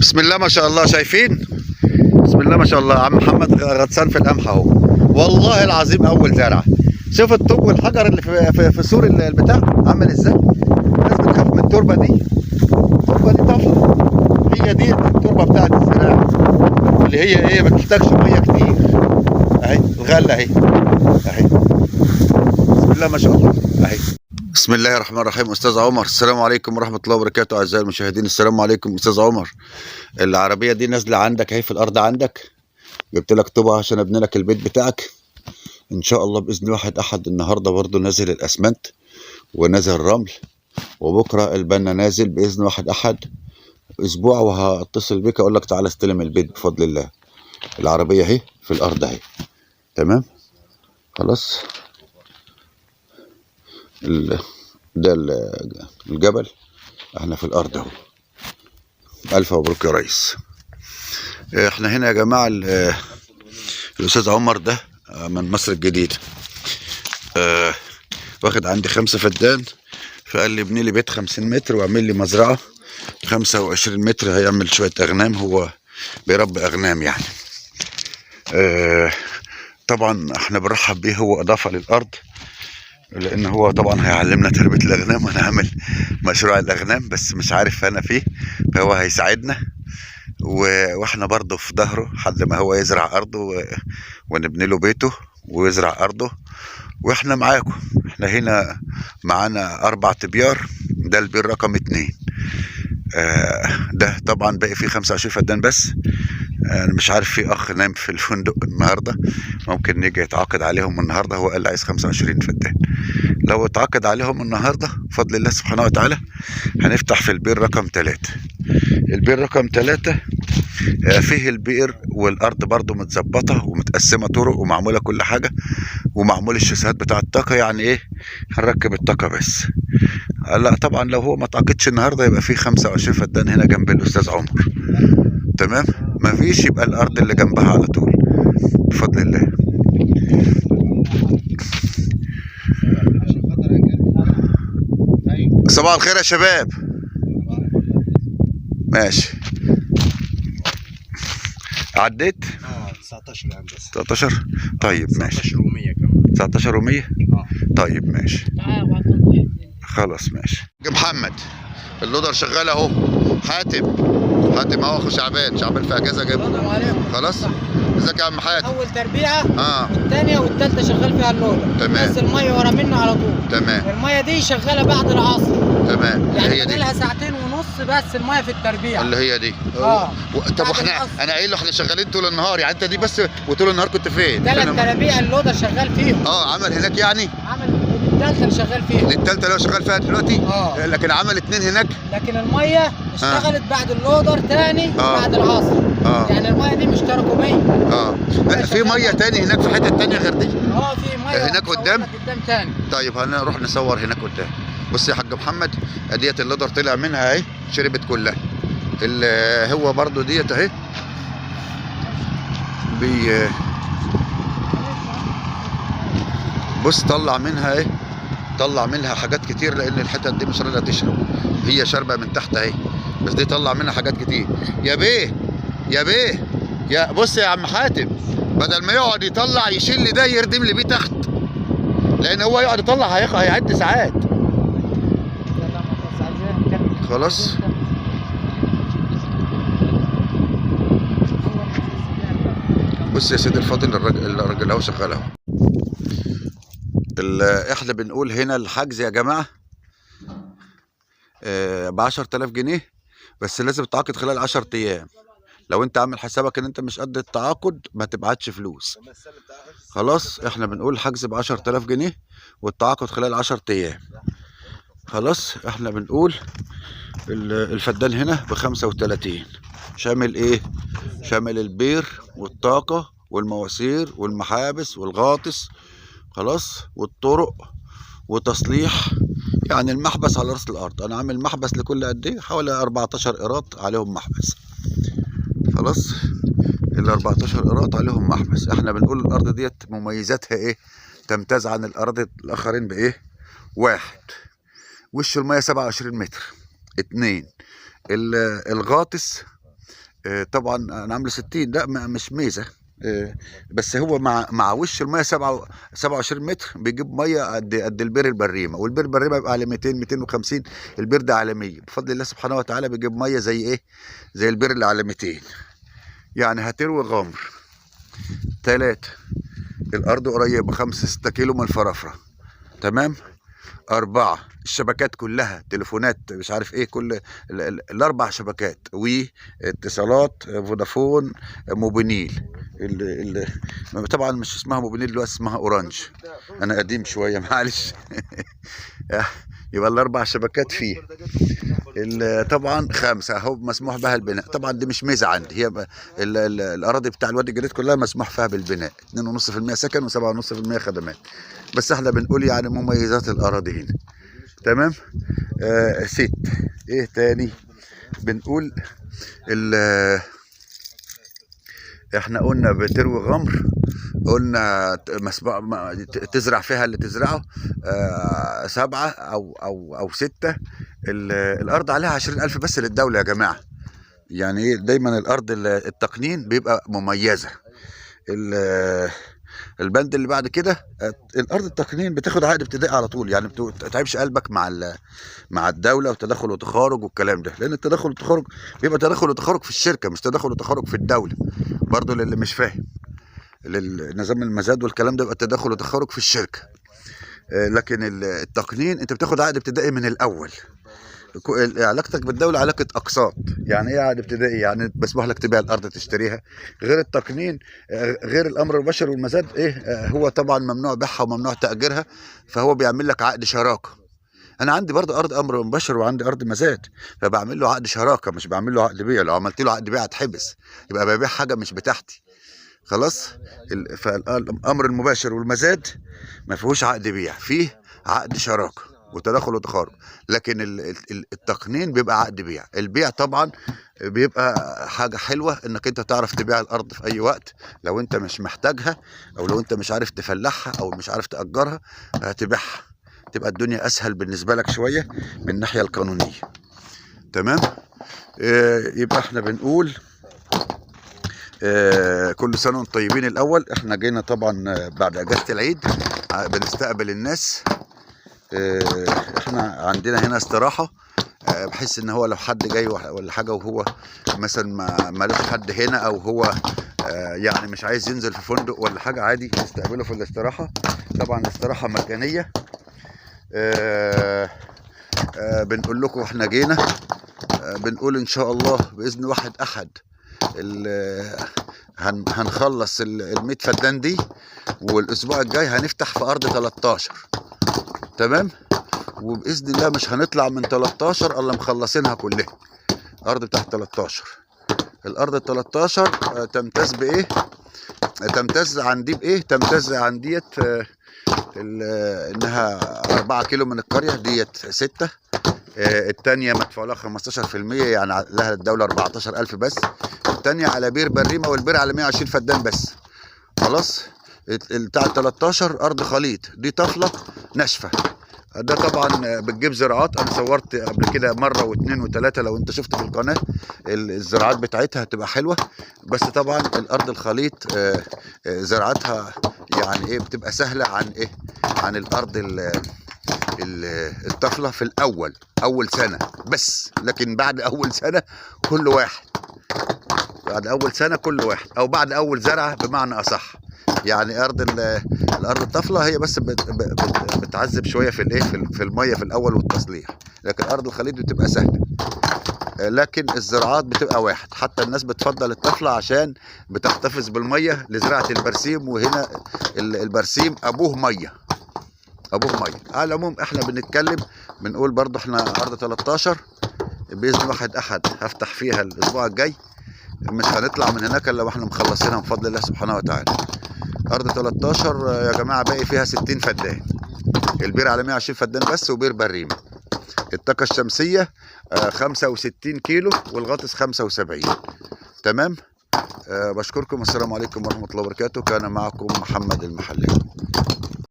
بسم الله ما شاء الله، شايفين؟ بسم الله ما شاء الله. عم محمد غطسان في القمح اهو، والله العظيم اول زرعه. شوف الطوب والحجر اللي في سور البتاع عامل ازاي. الناس بتخاف من التربه دي. التربه دي طفله، هي دي التربه بتاعت الزراعه اللي هي ايه، ما بتحتاجش ميه كتير. اهي الغله اهي اهي، بسم الله ما شاء الله اهي. بسم الله الرحمن الرحيم. استاذ عمر، السلام عليكم ورحمه الله وبركاته. اعزائي المشاهدين السلام عليكم. استاذ عمر، العربيه دي نازله عندك اهي في الارض عندك. جبت لك طوبه عشان ابني لك البيت بتاعك ان شاء الله باذن واحد احد. النهارده برضو نازل الاسمنت ونازل الرمل، وبكره البنا نازل باذن واحد احد اسبوع، وهتصل بيك اقول لك تعالى استلم البيت بفضل الله. العربيه اهي في الارض اهي، تمام خلاص. ده الجبل، احنا في الارض اهو. الف مبروك يا ريس. احنا هنا يا جماعه. الاستاذ عمر ده من مصر الجديده، واخد عندي 5 فدان، فقال لي ابني لي بيت 50 متر واعمل لي مزرعه 25 متر، هيعمل شويه اغنام. هو بيربي اغنام يعني. طبعا احنا بنرحب بيه، هو اضافه للارض، لان هو طبعا هيعلمنا تربيه الاغنام، وانا هعمل مشروع الاغنام بس مش عارف انا فيه، فهو هيساعدنا واحنا برضه في ظهره لحد ما هو يزرع ارضه ونبني له بيته ويزرع ارضه، واحنا معاكم. احنا هنا معانا 4 تبيار، ده البير رقم 2. ده طبعا باقي فيه 25 فدان بس. انا مش عارف، في اخ نام في الفندق النهارده، ممكن نيجي يتعاقد عليهم النهارده. هو قال عايز 25 فدان، لو اتعاقد عليهم النهارده بفضل الله سبحانه وتعالى هنفتح في البير رقم 3. البير رقم 3 فيه البئر والارض برضو متظبطه ومتقسمه طرق ومعموله كل حاجه، ومعمول الشاسات بتاع الطاقه. يعني ايه، هنركب الطاقه بس. لا طبعا لو هو ما اتعاقدش النهارده يبقى فيه 25 فدان هنا جنب الاستاذ عمر، تمام. ما فيش يبقى الارض اللي جنبها على طول بفضل الله. صباح الخير يا شباب. ماشي، عديت 19 يا هندسه. 19. طيب ماشي. 19 و100 كمان. 19 و100. طيب ماشي خلاص ماشي. محمد اللودر شغال اهو. حاتم اهو، اخو شعبان في اجازه جايبه. خلاص. ازيك يا عم حاتم؟ اول تربيعه والثانيه والثالثه شغال فيها اللودر. تمام. بس الميه ورا منه على طول. تمام. الميه دي شغاله بعد العصر. تمام. يعني هي دي لها ساعتين ونص بس الميه في التربيعه اللي هي دي. طب واحنا انا قايل له احنا شغالين طول النهار، يعني انت دي بس وطول النهار كنت فين؟ 3 ترابيع اللودر شغال فيهم. عمل هناك يعني؟ عمل الثالثه اللي شغال فيها. الثالثه اللي هو شغال فيها دلوقتي؟ لكن عمل 2 هناك. لكن الميه اشتغلت بعد اللودر تاني بعد العصر. يعني الميه دي مش تراكميه. لا في ميه تاني هناك في حته تانيه غير دي؟ في ميه هناك قدام تاني. طيب هنروح نصور هناك قدام. بص يا حاج محمد، اديت اللودر طلع منها اهي، شربت كلها. هو برضو ديت اهي بص طلع منها اهي، طلع منها حاجات كتير، لان الحتت دي مش راضيه تشرب، هي شاربه من تحت اهي، بس دي طلع منها حاجات كتير. يا بيه يا بص يا عم حاتم، بدل ما يقعد يطلع يشيل لي ده يردم لي بيه تحت، لان هو يقعد يطلع هيعد ساعات. خلاص. بص يا سيدي الفاضل، الراجل اهو شغال اهو. احنا بنقول هنا الحجز يا جماعه ب 10000 جنيه، بس لازم تتعاقد خلال 10 ايام. لو انت عامل حسابك ان انت مش قد التعاقد ما تبعتش فلوس. خلاص. احنا بنقول الحجز ب 10000 جنيه والتعاقد خلال 10 ايام. خلاص. احنا بنقول الفدان هنا ب 35، شامل ايه؟ شامل البير والطاقه والمواسير والمحابس والغاطس، خلاص، والطرق وتصليح. يعني المحبس على راس الارض، انا عامل محبس لكل قد ايه، حوالي 14 قيراط عليهم محبس. خلاص. ال 14 قيراط عليهم محبس. احنا بنقول الارض ديت مميزاتها ايه؟ تمتاز عن الاراضي الاخرين بايه؟ 1، وش الميه 27 متر. 2، الغاطس طبعا انا عامله 60، لا مش ميزه. بس هو مع وش الميه 27 متر بيجيب ميه قد البير البريمه، والبير البريمه يبقى على 200 250، البير ده على 100 بفضل الله سبحانه وتعالى، بيجيب ميه زي ايه؟ زي البير اللي على 200. يعني هتروي غمر 3، الارض قريبه 5 6 كيلو من الفرافره، تمام. 4، الشبكات كلها تليفونات مش عارف ايه، كل الاربع شبكات، واتصالات فودافون موبينيل. طبعا مش اسمها موبينيل دلوقتي، اسمها اورانج، انا قديم شويه معلش. يبقى الاربع شبكات فيه. طبعا 5 اهو مسموح بها البناء. طبعا دي مش ميزه عندي، هي الاراضي بتاع الوادي الجديد كلها مسموح فيها بالبناء، 2.5% سكن و7.5% خدمات. بس احنا بنقول يعني مميزات الاراضي هنا، تمام. 6. ايه تاني بنقول؟ احنا قلنا بتروي غمر، قلنا تزرع فيها اللي تزرعه 7 أو 6. الأرض عليها 20,000 بس للدولة يا جماعة. يعني ايه؟ دايما الأرض التقنين بيبقى مميزة. البند اللي بعد كده الأرض التقنين بتاخد عقد ابتدائي على طول، يعني ما تتعبش قلبك مع الدولة وتدخل وتخارج والكلام ده، لأن التدخل والتخارج بيبقى تدخل وتخارج في الشركة، مش تدخل وتخارج في الدولة. برضه للي مش فاهم، للنظام المزاد والكلام ده يبقى تدخل وتخارج في الشركه. لكن التقنين انت بتاخد عقد ابتدائي من الاول. علاقتك بالدوله علاقه اقساط. يعني ايه عقد ابتدائي؟ يعني مسموح لك تبيع الارض تشتريها. غير التقنين، غير الامر البشري والمزاد، ايه هو طبعا ممنوع بيعها وممنوع تاجيرها، فهو بيعمل لك عقد شراكه. انا عندي برضه ارض امر بشر وعندي ارض مزاد، فبعمل له عقد شراكه، مش بعمل له عقد بيع. لو عملت له عقد بيع هتحبس، يبقى ببيع حاجه مش بتاعتي. خلاص. فالامر المباشر والمزاد ما فيهوش عقد بيع، فيه عقد شراكه وتدخل وتخارج. لكن التقنين بيبقى عقد بيع. البيع طبعا بيبقى حاجه حلوه، انك انت تعرف تبيع الارض في اي وقت لو انت مش محتاجها، او لو انت مش عارف تفلحها او مش عارف تاجرها تبيعها، تبقى الدنيا اسهل بالنسبه لك شويه من الناحيه القانونيه، تمام. يبقى احنا بنقول كل سنه وانتم طيبين. الاول احنا جينا طبعا بعد اجازه العيد بنستقبل الناس. احنا عندنا هنا استراحه، بحيث ان هو لو حد جاي ولا حاجه وهو مثلا ما لوش حد هنا، او هو يعني مش عايز ينزل في فندق ولا حاجه، عادي نستقبله في الاستراحه. طبعا الاستراحه مجانيه. بنقول لكم احنا جينا، بنقول ان شاء الله باذن واحد احد هنخلص ال100 فدان دي، والاسبوع الجاي هنفتح في ارض 13، تمام. وباذن الله مش هنطلع من 13 الا مخلصينها كلها. ارض بتاعت 13، الارض ال 13 تمتاز بايه؟ تمتاز عن دي بايه؟ تمتاز عن ديت انها 4 كيلو من القريه، ديت 6. الثانيه مدفوع لها 15%، يعني لها الدوله 14,000 بس. الثانيه على بير بريمه، والبير على 120 فدان بس. خلاص. بتاع 13 ارض خليط، دي طفله ناشفه. ده طبعا بتجيب زراعات، انا صورت قبل كده مره واثنين وثلاثه، لو انت شفت في القناه الزراعات بتاعتها هتبقى حلوه. بس طبعا الارض الخليط زراعتها يعني ايه بتبقى سهله عن ايه؟ عن الارض الطفله في اول سنه بس. لكن بعد اول سنه كل واحد، بعد اول سنه كل واحد، او بعد اول زرعه بمعنى اصح. يعني الارض الطفله هي بس بتعذب شويه في الايه، في الميه في الاول والتصليح. لكن ارض الخليط بتبقى سهله. لكن الزراعات بتبقى واحد. حتى الناس بتفضل الطفله عشان بتحتفظ بالميه لزراعه البرسيم، وهنا البرسيم ابوه ميه. على العموم احنا بنتكلم بنقول برضه احنا ارض 13 باذن واحد احد هفتح فيها الاسبوع الجاي. مش هنطلع من هناك الا واحنا مخلصينها بفضل الله سبحانه وتعالى. ارض 13 يا جماعه باقي فيها 60 فدان، البير على 120 فدان بس، وبير بريمه. الطاقه الشمسيه 65 كيلو، والغطس 75، تمام. بشكركم، والسلام عليكم ورحمه الله وبركاته. كان معكم محمد المحلاوي.